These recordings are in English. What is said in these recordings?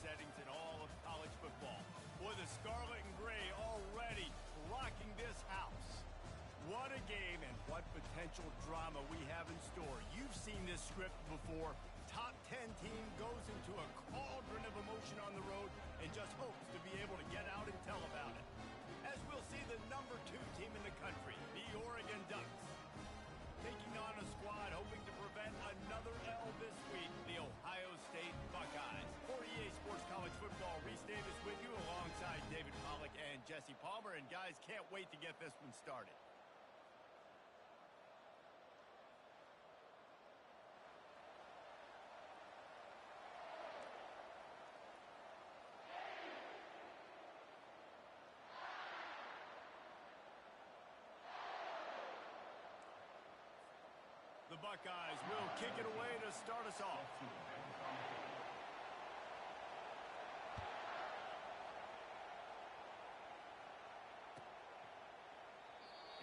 settings in all of college football. Boy, the scarlet and gray already rocking this house. What a game and what potential drama we have in store. You've seen this script before. Top 10 team goes into a cauldron of emotion on the road and just hopes to be able to get out and tell about it. As we'll see the number 2 team in the country, the Oregon Ducks, taking on a squad hoping to prevent another L this week, the Ohio State Buckeyes. For EA Sports College Football, Reese Davis with you alongside David Pollack and Jesse Palmer. And guys, can't wait to get this one started. The Buckeyes will kick it away to start us off.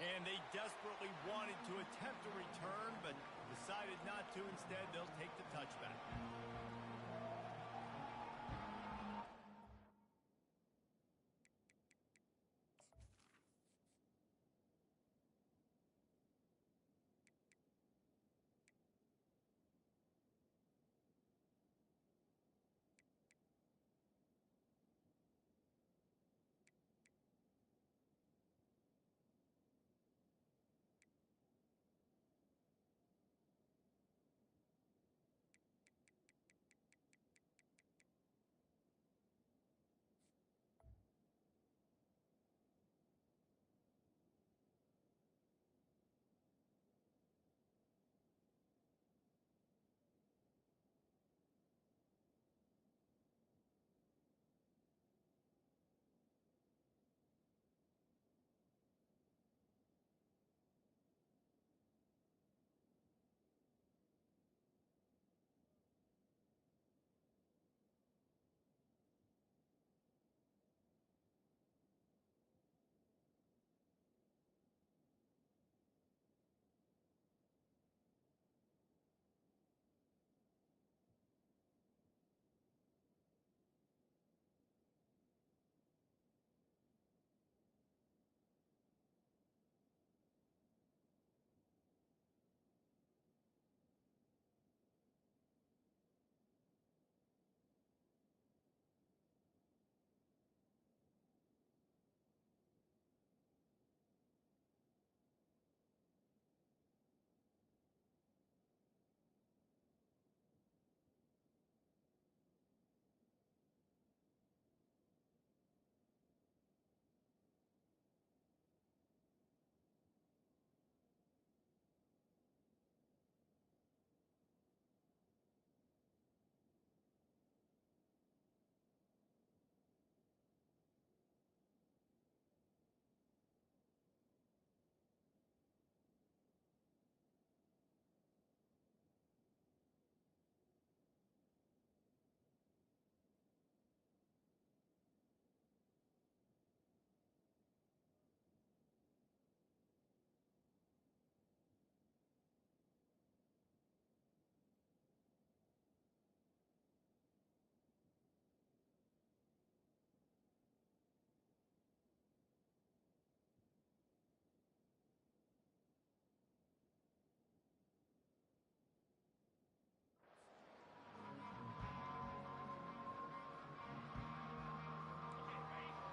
And they desperately wanted to attempt a return, but decided not to. Instead, they'll take the touchback.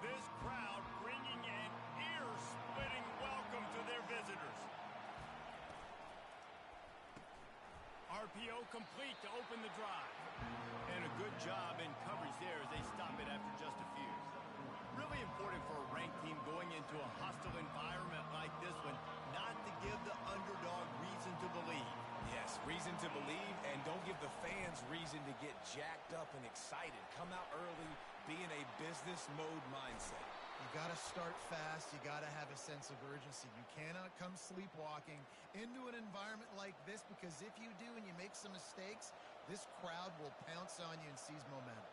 This crowd bringing an ear-splitting welcome to their visitors. RPO complete to open the drive. And a good job in coverage there as they stop it after just a few. Really important for a ranked team going into a hostile environment like this one, not to give the underdog reason to believe. Yes, reason to believe, and don't give the fans reason to get jacked up and excited. Come out early, be in a business mode mindset. You got to start fast. You got to have a sense of urgency. You cannot come sleepwalking into an environment like this, because if you do and you make some mistakes, this crowd will pounce on you and seize momentum.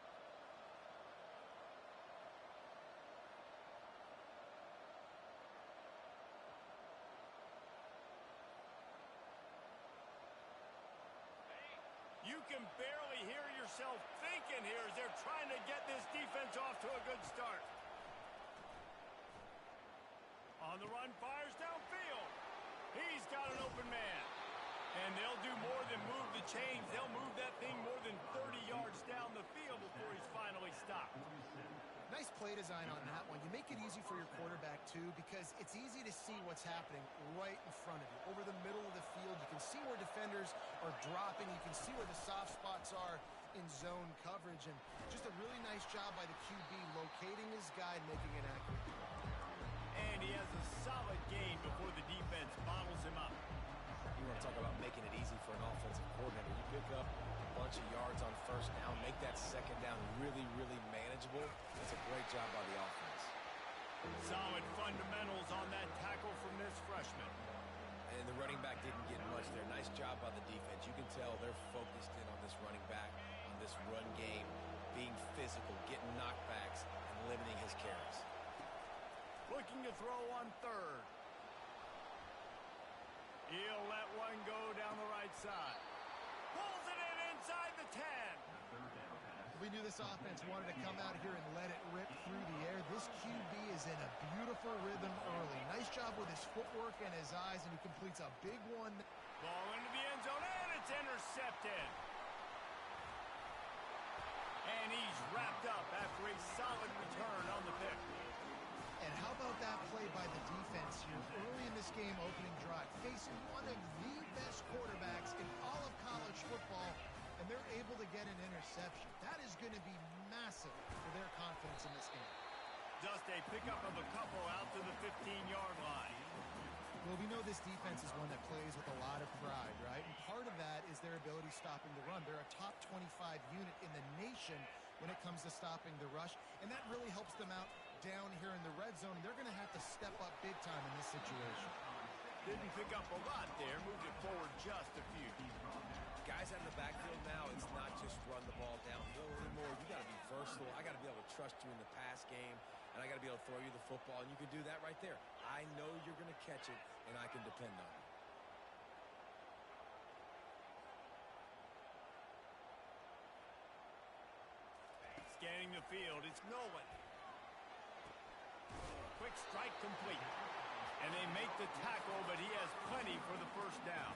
You You can barely hear yourself thinking here as they're trying to get this defense off to a good start. On the run, fires downfield. He's got an open man. And they'll do more than move the chains. They'll move that thing more than 30 yards down the field before he's finally stopped. Nice play design on that one. You make it easy for your quarterback, too, because it's easy to see what's happening right in front of you. Over the middle of the field, you can see where defenders are dropping. You can see where the soft spots are in zone coverage. And just a really nice job by the QB locating his guy and making it accurate. And he has a solid gain before the defense bottles him up. You want to talk about making it easy for an offensive coordinator. You pick up a bunch of yards on first down, make that second down really, really manageable. It's a great job by the offense. Solid fundamentals on that tackle from this freshman. And the running back didn't get much there. Nice job by the defense. You can tell they're focused in on this running back, on this run game, being physical, getting knockbacks, and limiting his carries. Looking to throw on third. He'll let one go down the right side. Pulls it in inside the 10. We knew this offense wanted to come out here and let it rip through the air. This QB is in a beautiful rhythm early. Nice job with his footwork and his eyes, and he completes a big one. Ball into the end zone, and it's intercepted. And he's wrapped up after a solid return on the pick. And how about that play by the defense here early in this game opening drive, facing one of the best quarterbacks in all of college football, and they're able to get an interception. That is going to be massive for their confidence in this game. Just a pickup of a couple out to the 15-yard line. Well, we know this defense is one that plays with a lot of pride, right? And part of that is their ability stopping the run. They're a top 25 unit in the nation when it comes to stopping the rush, and that really helps them out down here in the red zone. They're going to have to step up big time in this situation. Didn't pick up a lot there, moved it forward just a few. Guys out of the backfield now, it's not just run the ball downhill anymore. You got to be versatile. I got to be able to trust you in the pass game, and I got to be able to throw you the football, and you can do that right there. I know you're going to catch it, and I can depend on it. Scanning the field, it's Nolan. Quick strike complete. And they make the tackle, but he has plenty for the first down.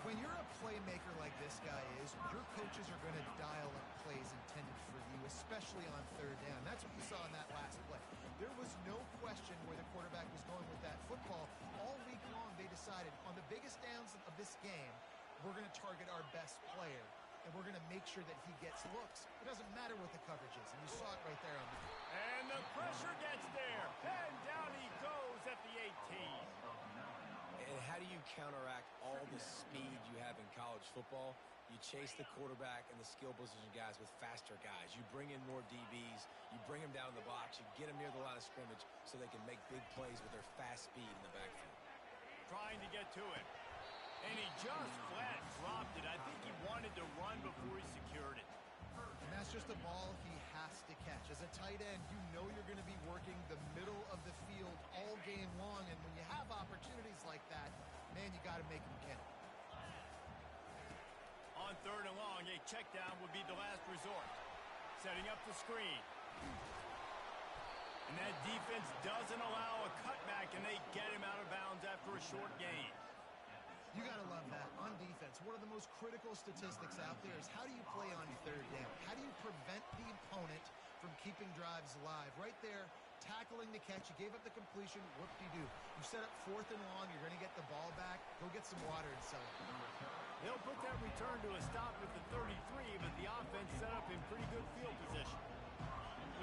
When you're a playmaker like this guy is, your coaches are going to dial up plays intended for you, especially on third down. That's what you saw in that last play. There was no question where the quarterback was going with that football. All week long, they decided on the biggest downs of this game, we're going to target our best player, and we're going to make sure that he gets looks. It doesn't matter what the coverage is, and you saw it right there on the field. And the pressure gets there, and down he goes at the 18. And how do you counteract all the speed you have in college football? You chase the quarterback and the skill position guys with faster guys. You bring in more DBs. You bring them down in the box. You get them near the line of scrimmage so they can make big plays with their fast speed in the backfield. Trying to get to it. And he just flat dropped it. I think he wanted to run before he secured it. And that's just a ball he has to catch. As a tight end, you know you're going to be working the middle of the field all game long, and when you have opportunities like that, man, you got to make them count. On third and long, a check down would be the last resort. Setting up the screen. And that defense doesn't allow a cutback, and they get him out of bounds after a short gain. You got to love that. On defense, one of the most critical statistics out there is how do you play on third down? How do you prevent the opponent from keeping drives alive? Right there, tackling the catch. You gave up the completion. Whoop-de-doo. You set up fourth and long. You're going to get the ball back. Go get some water and celebrate. They'll put that return to a stop at the 33, but the offense set up in pretty good field position.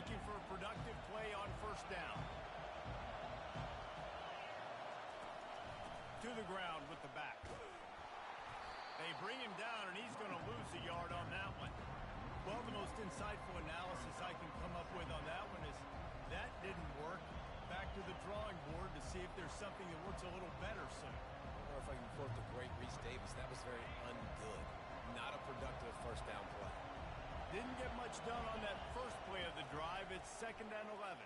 Looking for a productive play on first down. To the ground with the back. They bring him down, and he's going to lose a yard on that one. Well, the most insightful analysis I can come up with on that one is that didn't work. Back to the drawing board to see if there's something that works a little better soon. Or if I can quote the great Reese Davis, that was very ungood. Not a productive first down play. Didn't get much done on that first play of the drive. It's 2nd and 11.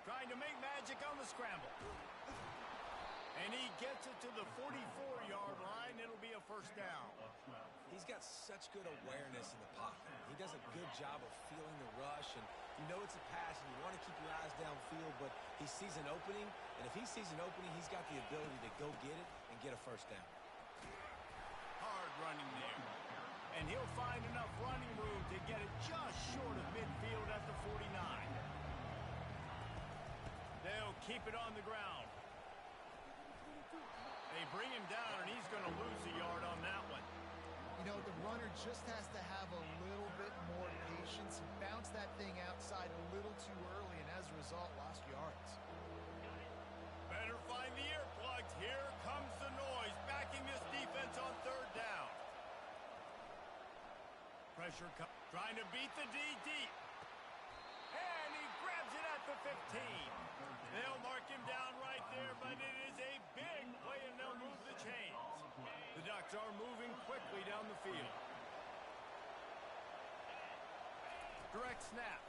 Trying to make magic on the scramble. And he gets it to the 44-yard line. It'll be a first down. He's got such good awareness in the pocket. He does a good job of feeling the rush, and you know it's a pass, and you want to keep your eyes downfield, but he sees an opening, and if he sees an opening, he's got the ability to go get it and get a first down. Hard running there. And he'll find enough running room to get it just short of midfield at the 49. They'll keep it on the ground. They bring him down, and he's going to lose a yard on that one. You know, the runner just has to have a little bit more patience. Bounce that thing outside a little too early, and as a result, lost yards. Better find the earplugs. Here comes the noise, backing this defense on third down. Pressure trying to beat the D deep. And he grabs it at the 15. They'll mark him down right there, but it is a big play, and they'll move the chains. The Ducks are moving quickly down the field. Direct snap.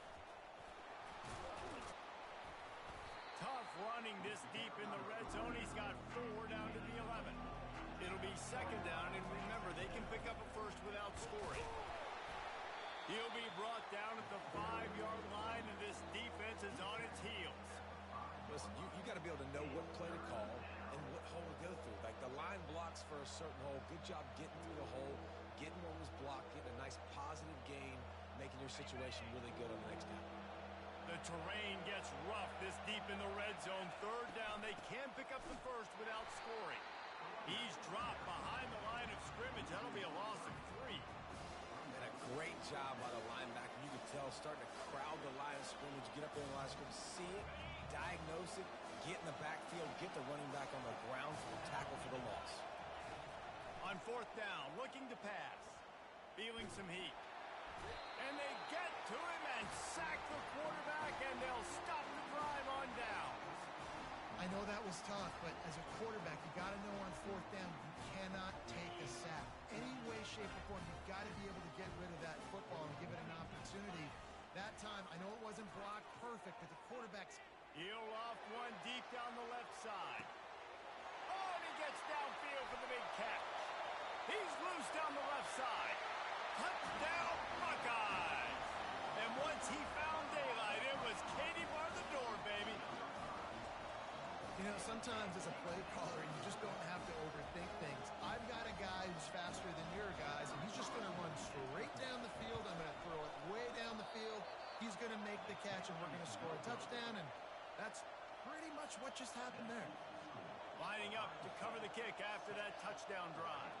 Tough running this deep in the red zone. He's got 4 down to the 11. It'll be second down, and remember, they can pick up a first without scoring. He'll be brought down at the 5-yard line, and this defense is on its heels. Listen, you got to be able to know what play to call and what hole to go through. Like the line blocks for a certain hole. Good job getting through the hole, getting what was blocked, getting a nice positive gain, making your situation really good on the next down. The terrain gets rough this deep in the red zone. Third down, they can pick up the first without scoring. He's dropped behind the line of scrimmage. That'll be a loss of 3. And a great job by the linebacker. You could tell starting to crowd the line of scrimmage, get up there in the line of scrimmage, see it, diagnose it, get in the backfield, get the running back on the ground for the tackle for the loss. On fourth down, looking to pass, feeling some heat. And they get to him and sack the quarterback, and they'll stop the drive on down. I know that was tough, but as a quarterback, you got to know on fourth down, you cannot take a sack. Any way, shape, or form, you've got to be able to get rid of that football and give it an opportunity. That time, I know it wasn't blocked perfect, but the quarterback's... He'll loft one deep down the left side. Oh, and he gets downfield for the big catch. He's loose down the left side. Touchdown, Buckeyes! And once he found daylight, it was Katie bar the door, baby. You know, sometimes as a play caller, you just don't have to overthink things. I've got a guy who's faster than your guys, and he's just going to run straight down the field. I'm going to throw it way down the field. He's going to make the catch, and we're going to score a touchdown, and that's pretty much what just happened there. Lining up to cover the kick after that touchdown drive.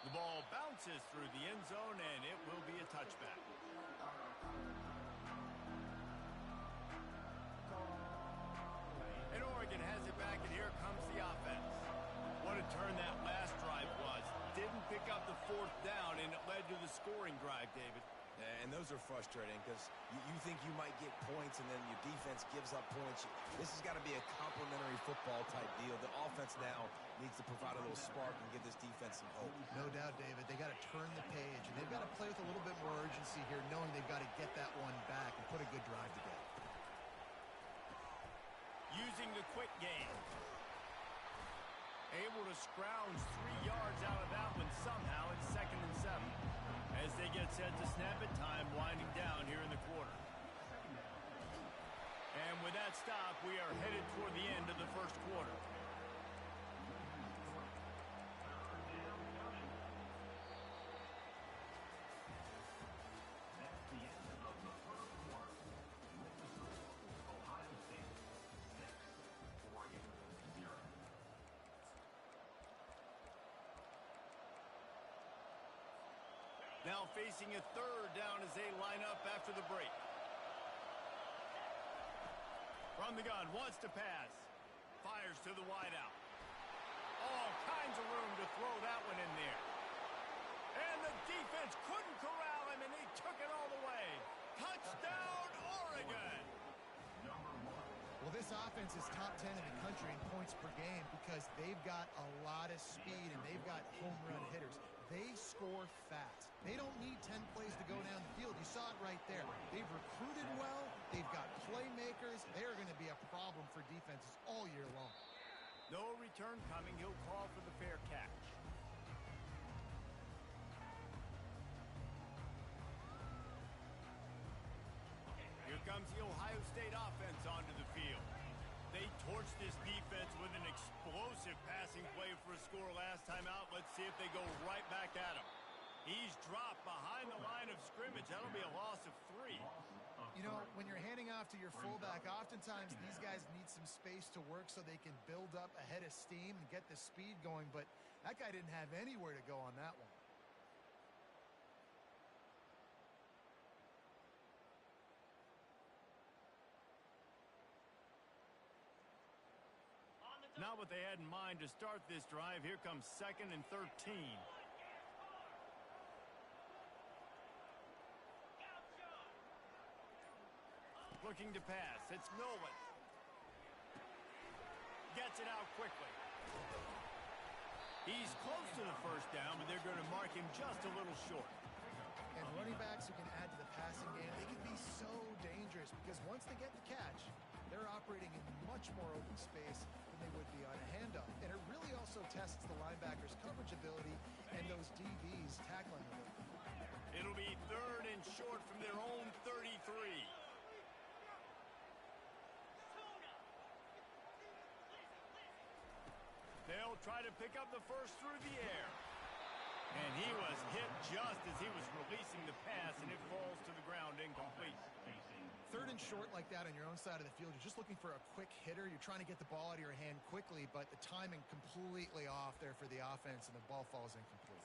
The ball bounces through the end zone, and it will be a touchback. And Oregon has it back, and here comes the offense. What a turn that last drive was. Didn't pick up the fourth down, and it led to the scoring drive, David. And those are frustrating because you think you might get points and then your defense gives up points. This has got to be a complementary football type deal. The offense now needs to provide a little spark and give this defense some hope. No doubt, David. They got to turn the page, and they've got to play with a little bit more urgency here, knowing they've got to get that one back and put a good drive together. Using the quick game. Able to scrounge 3 yards out of that one somehow. It's 2nd and 7. As they get set to snap it, time winding down here in the quarter. And with that stop, we are headed toward the end of the first quarter. Now facing a third down as they line up after the break. From the gun, wants to pass. Fires to the wideout. All kinds of room to throw that one in there. And the defense couldn't corral him, and they took it all the way. Touchdown, Oregon! Well, this offense is top 10 in the country in points per game because they've got a lot of speed and they've got home run hitters. They score fast. They don't need 10 plays to go down the field. You saw it right there. They've recruited well. They've got playmakers. They're going to be a problem for for defenses all year long. No return coming. He'll call for the fair catch. Here comes the Ohio State offense onto the field. They torched this defense with an explosive passing play for a score last time out. Let's see if they go right back at him. He's dropped behind the line of scrimmage. That'll be a loss of 3. You know, when you're handing off to your fullback, oftentimes these guys need some space to work so they can build up a head of steam and get the speed going, but that guy didn't have anywhere to go on that one. Not what they had in mind to start this drive. Here comes 2nd and 13. Looking to pass. It's Nolan. Gets it out quickly. He's close to the first down, but they're going to mark him just a little short. And running backs who can add to the passing game, they can be so dangerous because once they get the catch, they're operating in much more open space than they would be on a handoff. And it really also tests the linebackers' coverage ability and those DBs tackling ability. It'll be 3rd and short from their own 33. They'll try to pick up the first through the air. And he was hit just as he was releasing the pass, and it falls to the ground incomplete. 3rd and short like that on your own side of the field, you're just looking for a quick hitter. You're trying to get the ball out of your hand quickly, but the timing completely off there for the offense, and the ball falls incomplete.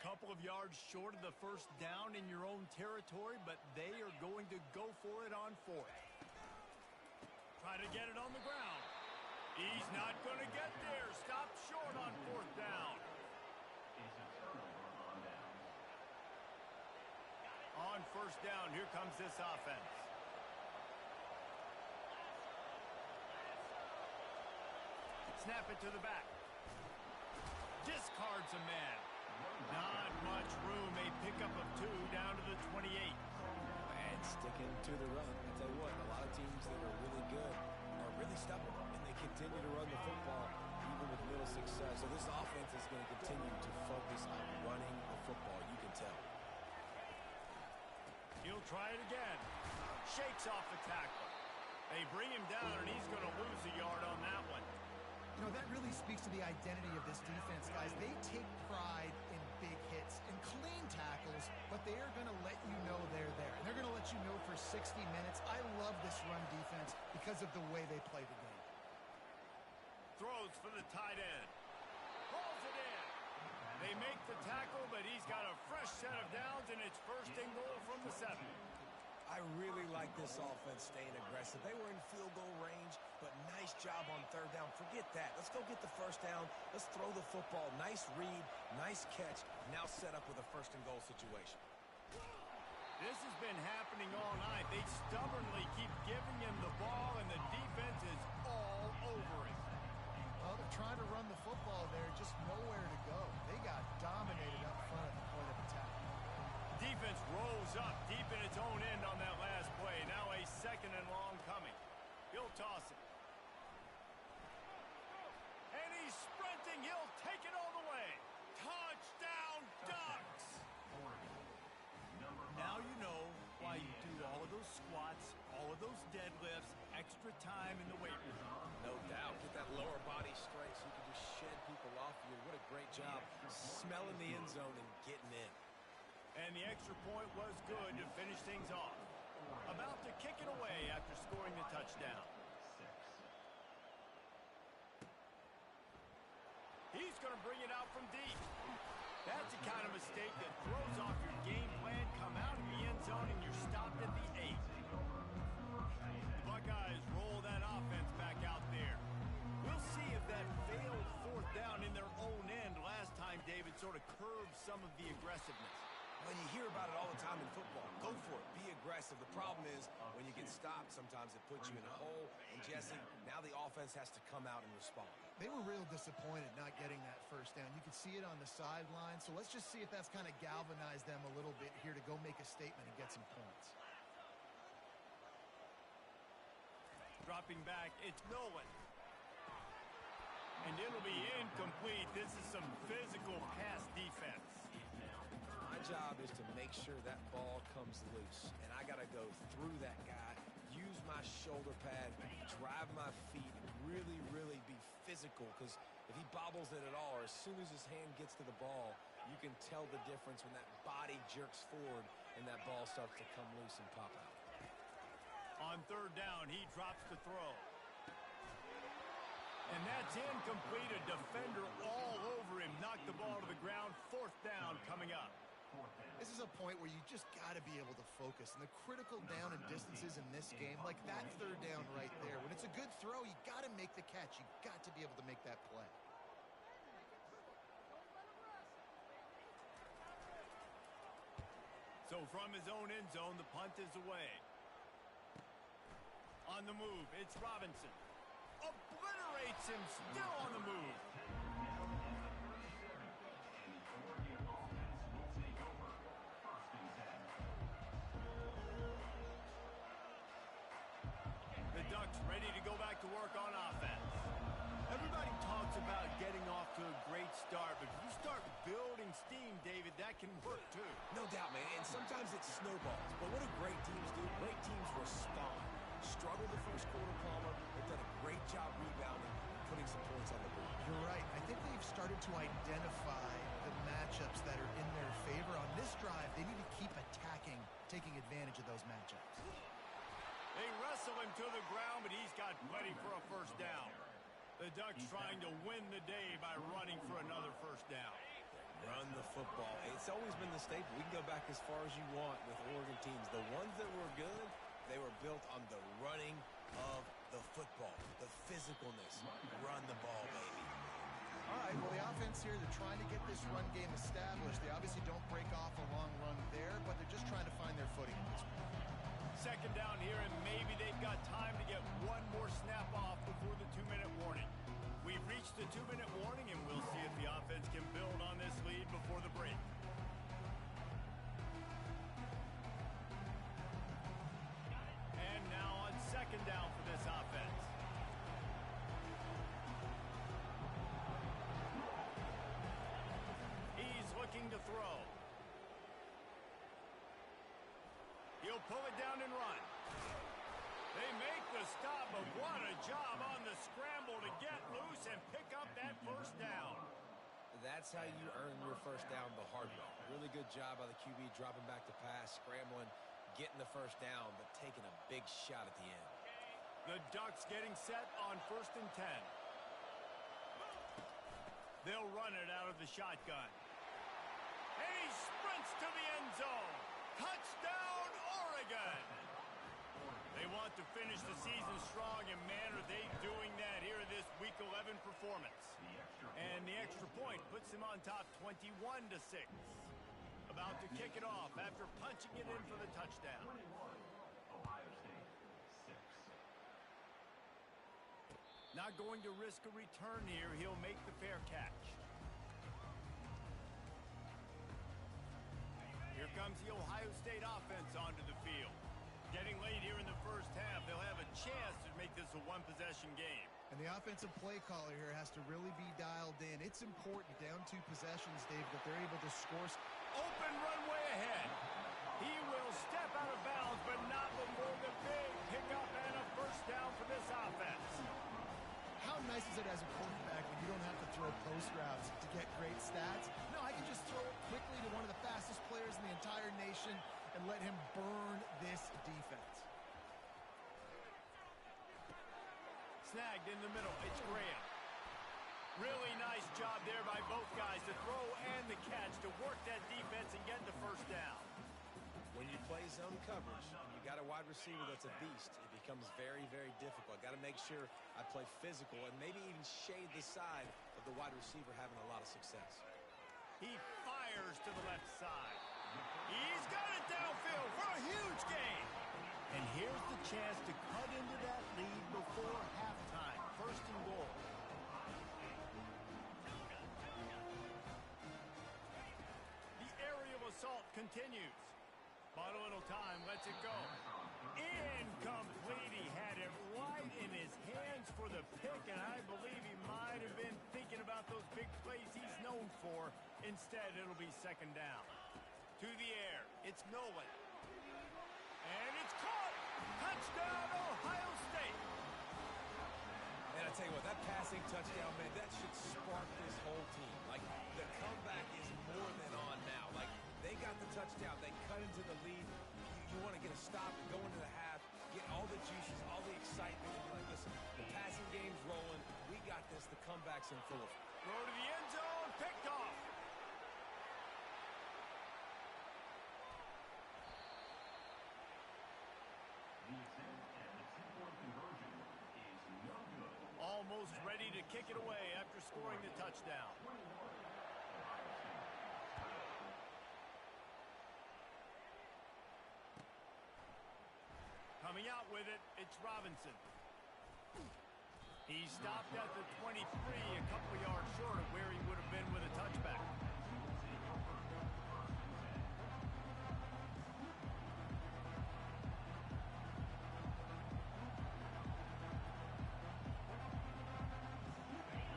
Couple of yards short of the first down in your own territory, but they are going to go for it on 4th. Try to get it on the ground. He's not going to get there. Stop short on 4th down. On 1st down, here comes this offense. Snap it to the back. Discards a man. Not much room. A pickup of 2 down to the 28. And sticking to the run. I tell you what, a lot of teams that are really good are really stubborn, and they continue to run the football even with little success. So this offense is going to continue to focus on running the football. You can tell. He'll try it again. Shakes off the tackle. They bring him down, and he's going to lose a yard on that one. You know, that really speaks to the identity of this defense, guys. They take pride in big hits and clean tackles, but they are going to let you know they're there. And they're going to let you know for 60 minutes. I love this run defense because of the way they play the game. Throws for the tight end. Pulls it in. They make the tackle, but he's got a fresh set of downs, and it's 1st and goal from the 7. I really like this offense staying aggressive. They were in field goal range, but nice job on 3rd down. Forget that. Let's go get the 1st down. Let's throw the football. Nice read, nice catch. Now set up with a 1st and goal situation. This has been happening all night. They stubbornly keep giving him the ball, and the defense is all over it. Well, they're trying to run the football there, just nowhere to go. They got dominated up front at the point of attack. Defense rolls up deep in its own end on that last play. Now a 2nd and long coming. He'll toss it. And he's sprinting. He'll take it all the way. Touchdown, Ducks! Now you know why you do all of those squats, all of those deadlifts, extra time in the weight room. No doubt. Get that lower body strength so you can just shed people off you. What a great job smelling the end zone and getting in. And the extra point was good to finish things off. About to kick it away after scoring the touchdown. He's going to bring it out from deep. That's the kind of mistake that throws off your game plan. Come out in the end zone and you're stopped at the 8. The Buckeyes roll that offense back out there. We'll see if that failed 4th down in their own end last time, David, sort of curbed some of the aggressiveness. Well, you hear about it all the time in football. Go for it. Be aggressive. The problem is when you get stopped, sometimes it puts you in a hole. And, Jesse, now the offense has to come out and respond. They were real disappointed not getting that first down. You could see it on the sideline. So let's just see if that's kind of galvanized them a little bit here to go make a statement and get some points. Dropping back, it's Nolan. And it'll be incomplete. This is some physical pass defense. My job is to make sure that ball comes loose. And I got to go through that guy, use my shoulder pad, drive my feet, really, really be physical. Because if he bobbles it at all, or as soon as his hand gets to the ball, you can tell the difference when that body jerks forward and that ball starts to come loose and pop out. On third down, he drops the throw. And that's incomplete. A defender all over him. Knocked the ball to the ground. Fourth down coming up. This is a point where you just got to be able to focus. And the critical down and distances in this game, like that third down right there, when it's a good throw, you got to make the catch. You got to be able to make that play. So from his own end zone, the punt is away. On the move, it's Robinson. Obliterates him, still on the move. The Ducks ready to go back to work on offense. Everybody talks about getting off to a great start, but if you start building steam, David, that can work too. No doubt, man, and sometimes it snowballs. But what do great teams do? Great teams respond. Struggled the first quarter, Palmer. They've done a great job rebounding and putting some points on the board. You're right. I think they've started to identify the matchups that are in their favor. On this drive, they need to keep attacking, taking advantage of those matchups. They wrestle him to the ground, but he's got plenty for a first down. The Ducks trying to win the day by running for another first down. Run the football. It's always been the staple. We can go back as far as you want with Oregon teams. The ones that were good, they were built on the running of the football, the physicalness. Run the ball, baby. All right, well, the offense here, they're trying to get this run game established. They obviously don't break off a long run there, but they're just trying to find their footing at this point. Second down here, and maybe they've got time to get one more snap off before the 2-minute warning. We've reached the 2-minute warning, and we'll see if the offense can build on this lead before the break. And now on second down for this offense. He's looking to throw. He'll pull it down and run. They make the stop, but what a job on the scramble to get loose and pick up that first down. That's how you earn your first down the hard way. Really good job by the QB dropping back to pass, scrambling, getting the first down, but taking a big shot at the end. The Ducks getting set on 1st and 10. They'll run it out of the shotgun. And he sprints to the end zone. Touchdown, Oregon! They want to finish the season strong, and man, are they doing that here in this Week 11 performance. And the extra point puts them on top 21-6. About to kick it off after punching it in for the touchdown. Not going to risk a return here. He'll make the fair catch. Here comes the Ohio State offense onto the field. Getting late here in the first half, they'll have a chance to make this a one-possession game. And the offensive play caller here has to really be dialed in. It's important, down 2 possessions, Dave, that they're able to score. Open runway ahead. He will step out of bounds, but not before the big pickup and a first down for this offense. How nice is it as a quarterback when you don't have to throw post routes to get great stats? No, I can just throw it quickly to one of the fastest players in the entire nation and let him burn this defense. Snagged in the middle. It's Graham. Really nice job there by both guys, the throw and the catch, to work that defense and get the first down. When you play zone coverage, you got a wide receiver that's a beast. It becomes very, very difficult. Got to make sure I play physical and maybe even shade the side of the wide receiver having a lot of success. He fires to the left side. He's got it downfield for a huge gain. And here's the chance to cut into that lead before halftime. 1st and goal. continues. Bought a little time, lets it go. Incomplete. He had it right in his hands for the pick, and I believe he might have been thinking about those big plays he's known for. Instead, it'll be second down. To the air, it's Nolan. And it's caught. Touchdown, Ohio State. And I tell you what, that passing touchdown, man, that should spark this whole team. Like, the comeback is more than on now. Like, they got the touchdown. They cut into the lead. You want to get a stop and go into the half, get all the juices, all the excitement, and be like, listen, the passing game's rolling. We got this. The comeback's in full. Throw to the end zone. Picked off. Almost ready to kick it away after scoring the touchdown. Coming out with it, it's Robinson. He stopped at the 23, a couple yards short of where he would have been with a touchback.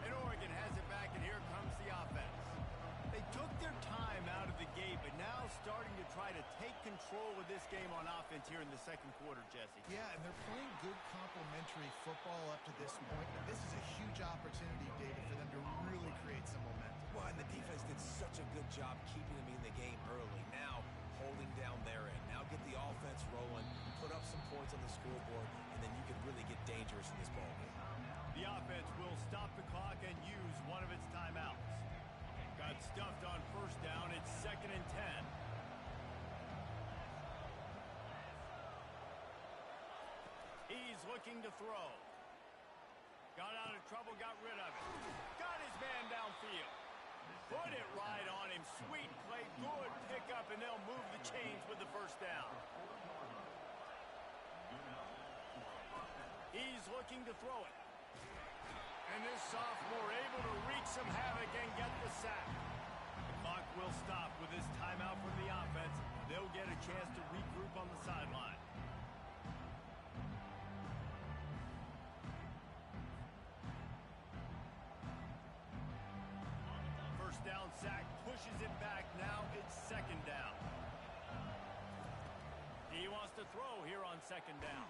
And Oregon has it back, and here comes the offense. They took their time out of the gate, but now starting to try to take control of this game on offense here in the second quarter, Jesse. Yeah, and they're playing good complementary football up to this point, but this is a huge opportunity, David, for them to really create some momentum. Well, and the defense did such a good job keeping them in the game early. Now, holding down their end. Now get the offense rolling, put up some points on the scoreboard, and then you can really get dangerous in this ball game. The offense will stop the clock and use one of its timeouts. Got stuffed on first down. It's 2nd and 10. He's looking to throw. Got out of trouble, got rid of it. Got his man downfield. Put it right on him. Sweet play, good pickup, and they'll move the chains with the first down. He's looking to throw it. And this sophomore able to wreak some havoc and get the sack. The clock will stop with this timeout from the offense. They'll get a chance to regroup on the sideline. First down sack, pushes it back. Now it's 2nd down. He wants to throw here on 2nd down.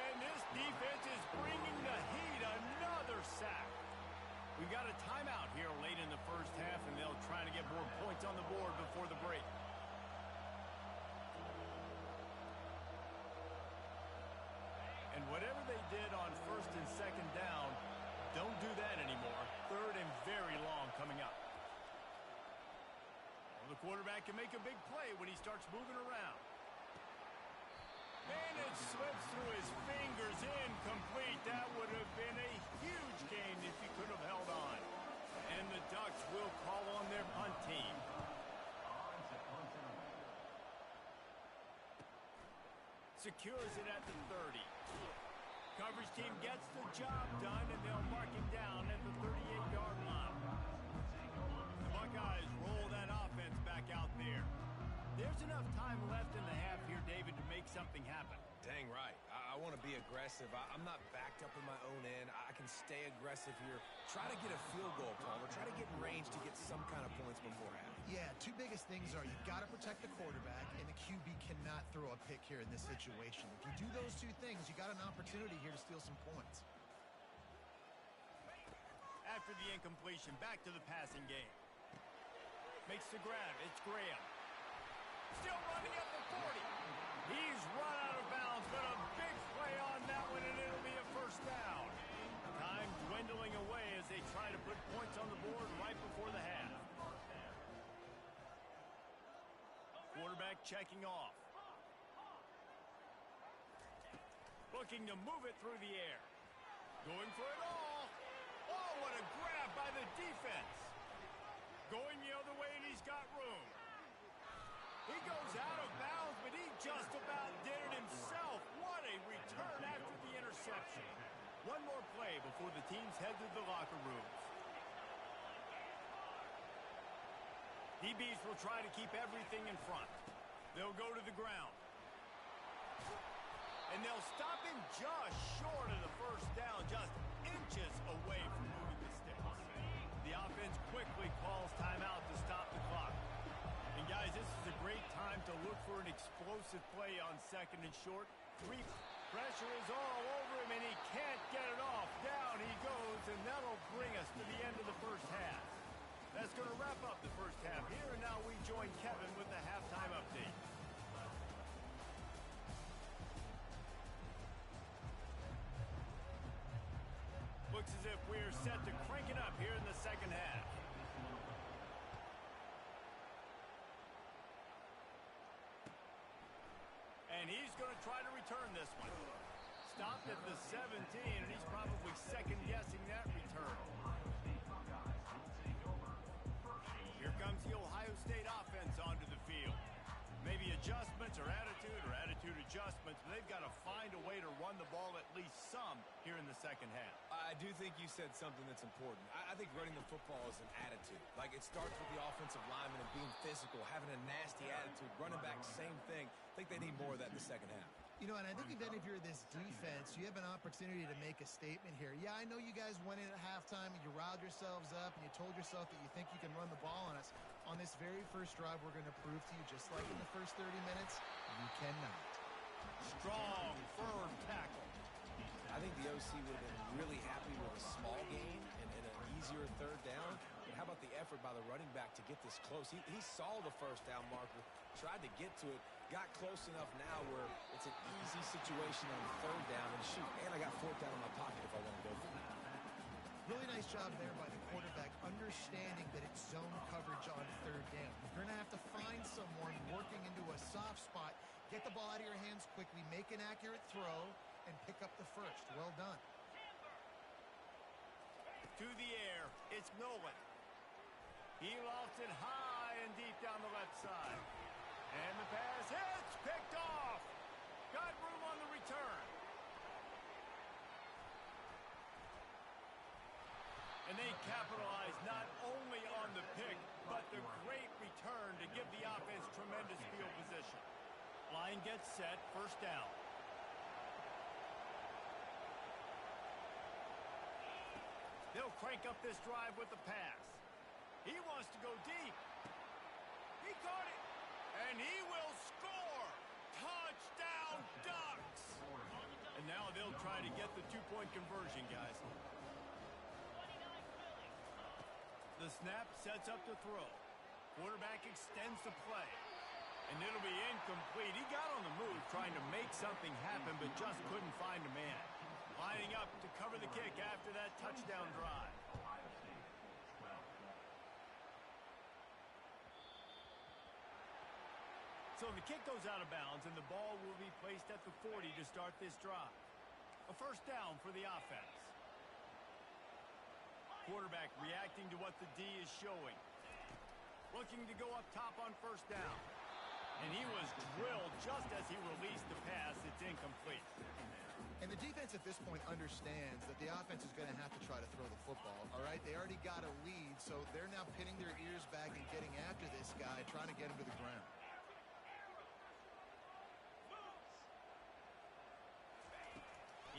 And this defense is bringing the heat. Another sack. We've got a timeout here late in the first half, and they'll try to get more points on the board before the break. And whatever they did on 1st and 2nd down, don't do that anymore. 3rd and very long coming up. Well, the quarterback can make a big play when he starts moving around. And it slips through his fingers, incomplete. That would have been a huge gain if he could have held on. And the Ducks will call on their punt team. Secures it at the 30. Coverage team gets the job done, and they'll mark him down at the 38-yard line. The Buckeyes roll that offense back out there. There's enough time left in the half here, David, to make something happen. Dang right. I want to be aggressive. I'm not backed up in my own end. I can stay aggressive here. Try to get a field goal, Palmer. Try to get in range to get some kind of points before half. Yeah, two biggest things are you've got to protect the quarterback, and the QB cannot throw a pick here in this situation. If you do those two things, you got an opportunity here to steal some points. After the incompletion, back to the passing game. Makes the grab. It's Graham. Still running at the 40. He's run out of bounds, but a big play on that one, and it'll be a first down. Time dwindling away as they try to put points on the board right before the half. Quarterback checking off. Looking to move it through the air. Going for it all. Oh, what a grab by the defense. Going the other way, and he's got room. He goes out of bounds, but he just about did it himself. What a return after the interception. One more play before the teams head to the locker rooms. DBs will try to keep everything in front. They'll go to the ground. And they'll stop him just short of the first down, just inches away from moving the sticks. The offense quickly calls timeout to stop the clock. And guys, this is a great time to look for an explosive play on 2nd and short. Pressure is all over him, and he can't get it off. Down he goes, and that'll bring us to the end of the first half. That's going to wrap up the first half here, and now we join Kevin with the halftime update. Looks as if we're set to crank it up here in the second half. And he's going to try to return this one. Stopped at the 17, and he's probably second-guessing that return. Here comes the Ohio State offense onto the field. Maybe adjustments or attitude adjustments, but they've got to find a way to run the ball at least some here in the second half. I do think you said something that's important. I think running the football is an attitude. Like, it starts with the offensive lineman and being physical, having a nasty attitude. Running back, same thing. I think they need more of that in the second half. You know, and I think even if you're this defense, you have an opportunity to make a statement here. Yeah, I know you guys went in at halftime and you riled yourselves up and you told yourself that you think you can run the ball on us. On this very first drive, we're going to prove to you, just like in the first 30 minutes, you cannot. Strong, firm tackle. I think the OC would have been really happy with a small gain and an easier third down. But how about the effort by the running back to get this close? He saw the first down marker, tried to get to it, got close enough now where it's an easy situation on third down and shoot. And I got fourth down in my pocket if I want to go for it. Really nice job there by the quarterback, understanding that it's zone coverage on third down. You're going to have to find someone working into a soft spot, get the ball out of your hands quickly, make an accurate throw, and pick up the first. Well done. To the air, it's Nolan. He lofts it high and deep down the left side. And the pass hits, picked off. Got room on the return. And they capitalize not only on the pick, but the great return to give the offense tremendous field position. Line gets set, first down. They'll crank up this drive with the pass. He wants to go deep. He caught it. And he will score. Touchdown, Ducks. And now they'll try to get the two-point conversion, guys. The snap sets up the throw. Quarterback extends the play. And it'll be incomplete. He got on the move trying to make something happen, but just couldn't find a man. Lining up to cover the kick after that touchdown drive. So the kick goes out of bounds, and the ball will be placed at the 40 to start this drive. A first down for the offense. Quarterback reacting to what the D is showing. Looking to go up top on first down. And he was drilled just as he released the pass. It's incomplete. And the defense at this point understands that the offense is going to have to try to throw the football, all right? They already got a lead, so they're now pinning their ears back and getting after this guy, trying to get him to the ground.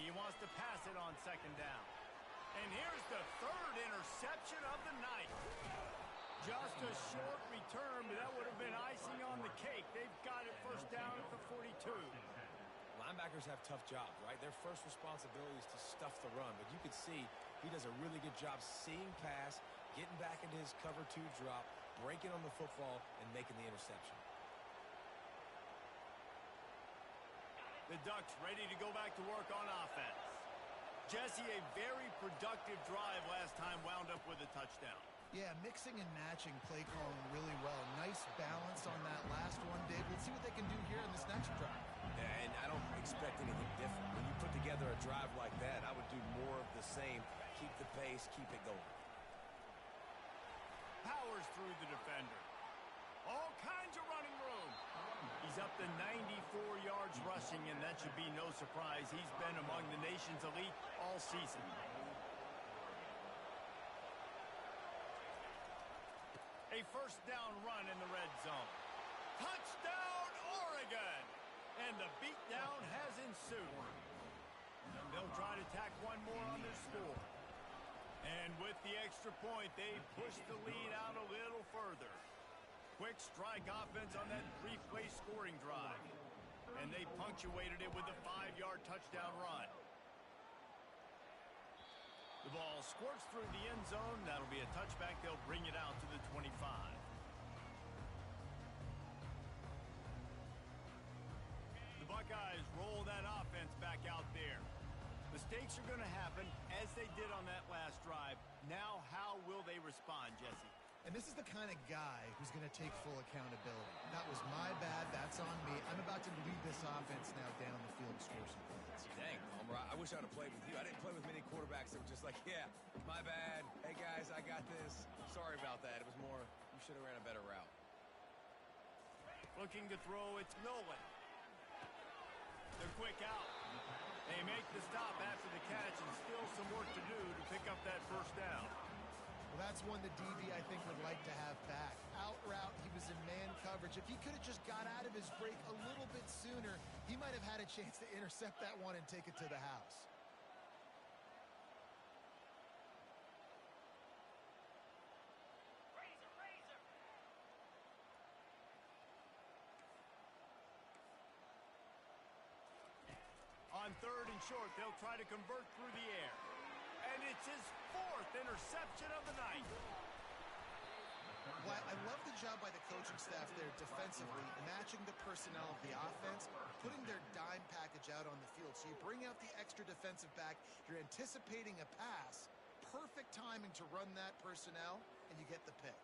He wants to pass it on second down. And here's the third interception of the night. Just a short return, but that would have been icing on the cake. They've got it first down at the 42. Linebackers have tough jobs, right? Their first responsibility is to stuff the run, but you can see he does a really good job seeing pass, getting back into his cover two drop, breaking on the football, and making the interception. The Ducks ready to go back to work on offense. Jesse, a very productive drive last time, wound up with a touchdown. Yeah, mixing and matching play calling really well. Nice balance on that last one, Dave. Let's see what they can do here in this next drive. Yeah, and I don't expect anything different. When you put together a drive like that, I would do more of the same. Keep the pace, keep it going. Powers through the defender. All kinds of running room. He's up to 94 yards rushing, and that should be no surprise. He's been among the nation's elite all season. A first down run in the red zone. Touchdown, Oregon! And the beatdown has ensued. They'll try to tack one more on their score. And with the extra point, they push the lead out a little further. Quick strike offense on that 3-play scoring drive. And they punctuated it with a 5-yard touchdown run. The ball squirts through the end zone. That'll be a touchback. They'll bring it out to the 25. The Buckeyes roll that offense back out there. Mistakes are going to happen as they did on that last drive. Now, how will they respond, Jesse? And this is the kind of guy who's going to take full accountability. That was my bad. That's on me. I'm about to lead this offense now down the field and score some points. Dang, Homer, I wish I would have played with you. I didn't play with many quarterbacks that were just like, yeah, my bad. Hey, guys, I got this. Sorry about that. It was more, you should have ran a better route. Looking to throw, it's Nolan. They're quick out. They make the stop after the catch and still some work to do to pick up that first down. Well, that's one the DB, I think, would like to have back. Out route, he was in man coverage. If he could have just got out of his break a little bit sooner, he might have had a chance to intercept that one and take it to the house. On third and short, they'll try to convert through the air. And it's his 4th interception of the night. Well, I love the job by the coaching staff there defensively, matching the personnel of the offense, putting their dime package out on the field. So you bring out the extra defensive back, you're anticipating a pass, perfect timing to run that personnel, and you get the pick.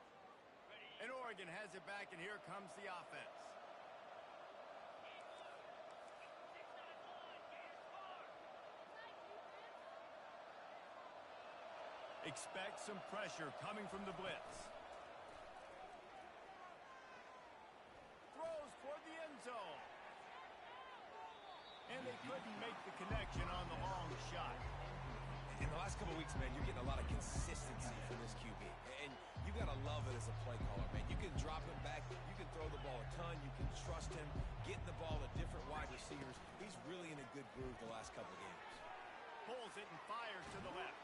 And Oregon has it back, and here comes the offense. Expect some pressure coming from the blitz. Throws toward the end zone. And they couldn't make the connection on the long shot. In the last couple of weeks, man, you're getting a lot of consistency from this QB. And you got to love it as a play caller, man. You can drop him back. You can throw the ball a ton. You can trust him, getting the ball to different wide receivers. He's really in a good groove the last couple of games. Pulls it and fires to the left.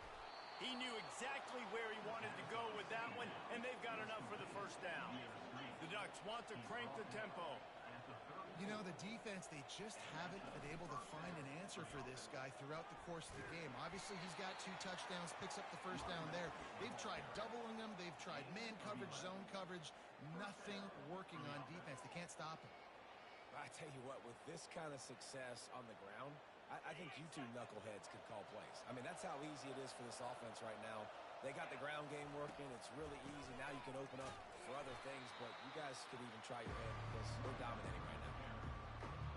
He knew exactly where he wanted to go with that one, and they've got enough for the first down. The Ducks want to crank the tempo. You know, the defense, they just haven't been able to find an answer for this guy throughout the course of the game. Obviously, he's got 2 touchdowns, picks up the first down there. They've tried doubling him. They've tried man coverage, zone coverage. Nothing working on defense. They can't stop him. I tell you what, with this kind of success on the ground, I think you two knuckleheads could call plays. I mean, that's how easy it is for this offense right now. They got the ground game working. It's really easy. Now you can open up for other things, but you guys could even try your hand because we're dominating right now.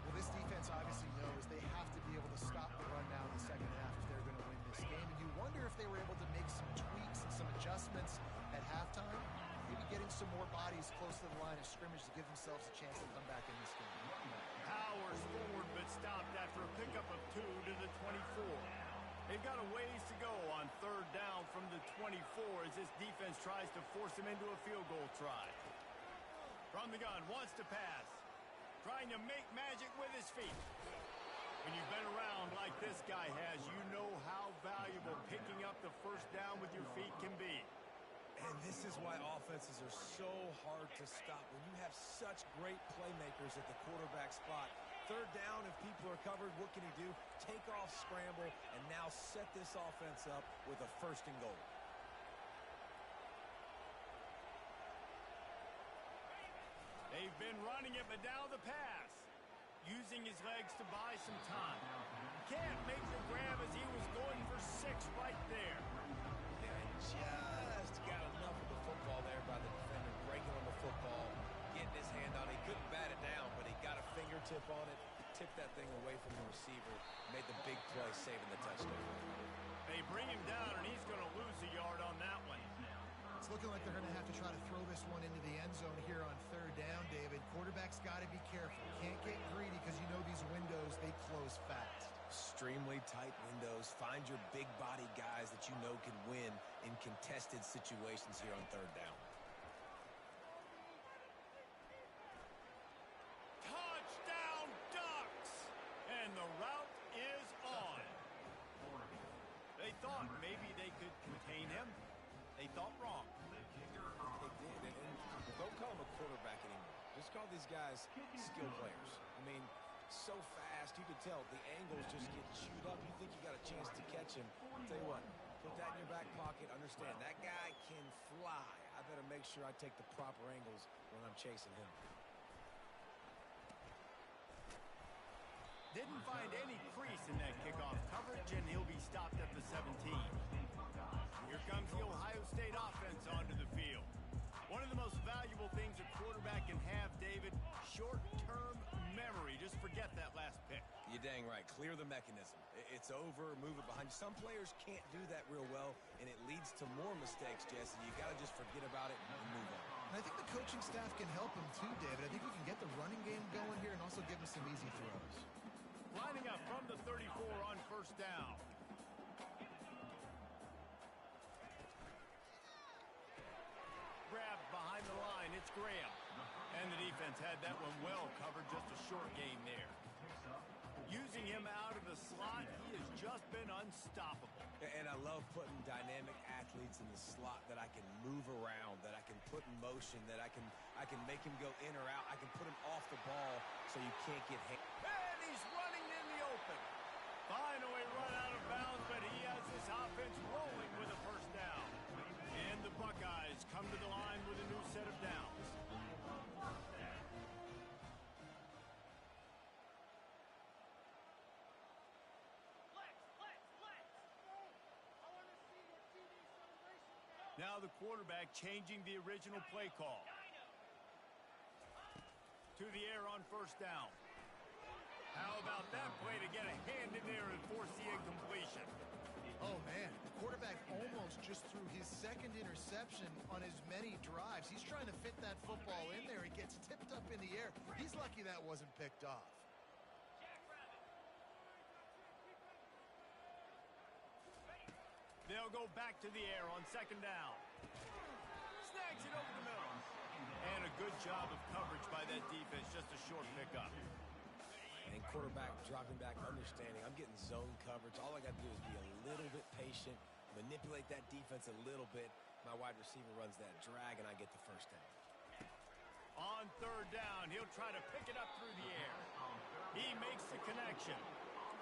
Well, this defense obviously knows they have to be able to stop the run now in the second half if they're going to win this game. And you wonder if they were able to make some tweaks and some adjustments at halftime, maybe getting some more bodies close to the line of scrimmage to give themselves a chance to come back in this game. Powers forward but stopped after a pickup of 2 to the 24. They've got a ways to go on third down from the 24 as this defense tries to force him into a field goal try. From the gun, wants to pass. Trying to make magic with his feet. When you've been around like this guy has, you know how valuable picking up the first down with your feet can be. And this is why offenses are so hard to stop. When you have such great playmakers at the quarterback spot, third down, if people are covered, what can he do? Take off, scramble, and now set this offense up with a first and goal. They've been running it, but now the pass. Using his legs to buy some time. Can't make the grab as he was going for 6 right there. And just got enough of the football there by the defender, breaking on the football, getting his hand on it. He couldn't bat it down, but he got a fingertip on it, tipped that thing away from the receiver, made the big play, saving the touchdown. They bring him down, and he's going to lose a yard on that one. It's looking like they're going to have to try to throw this one into the end zone here on third down, David. Quarterback's got to be careful. Can't get greedy because you know these windows, they close fast. Extremely tight windows. Find your big body guys that you know can win in contested situations here on third down. Just call these guys skill players. I mean, so fast, you can tell the angles just get chewed up. You think you got a chance to catch him. I'll tell you what, put that in your back pocket. Understand, that guy can fly. I better make sure I take the proper angles when I'm chasing him. Didn't find any crease in that kickoff coverage, and he'll be stopped at the 17. Here comes the Ohio State offense onto the field. One of the most valuable things a quarterback can have, David, short-term memory. Just forget that last pick. You're dang right. Clear the mechanism. It's over. Move it behind you. Some players can't do that real well, and it leads to more mistakes, Jesse. You got to just forget about it and move on. And I think the coaching staff can help him too, David. I think we can get the running game going here and also give him some easy throws. Lining up from the 34 on first down. Grabbed behind the line, it's Graham. And the defense had that one well covered, just a short gain there. Using him out of the slot, he has just been unstoppable. And I love putting dynamic athletes in the slot that I can move around, that I can put in motion, that I can make him go in or out. I can put him off the ball so you can't get hit. And he's running in the open. Finally run out of bounds, but he has this offense rolling with a first down. And the Buckeyes come to the line with a new set of downs. Now the quarterback changing the original play call. To the air on first down. How about that play to get a hand in there and force the incompletion? Oh, man. The quarterback almost just threw his second interception on as many drives. He's trying to fit that football in there. It gets tipped up in the air. He's lucky that wasn't picked off. They'll go back to the air on second down. Snags it over the middle. And a good job of coverage by that defense. Just a short pickup. And quarterback dropping back, understanding. I'm getting zone coverage. All I got to do is be a little bit patient, manipulate that defense a little bit. My wide receiver runs that drag, and I get the first down. On third down, he'll try to pick it up through the air. He makes the connection.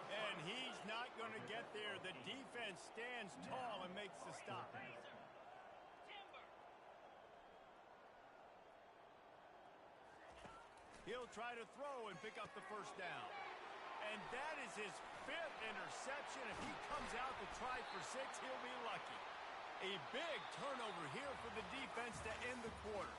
And he's not going to get there. The defense stands tall and makes the stop. He'll try to throw and pick up the first down. And that is his 5th interception. If he comes out to try for 6, he'll be lucky. A big turnover here for the defense to end the quarter.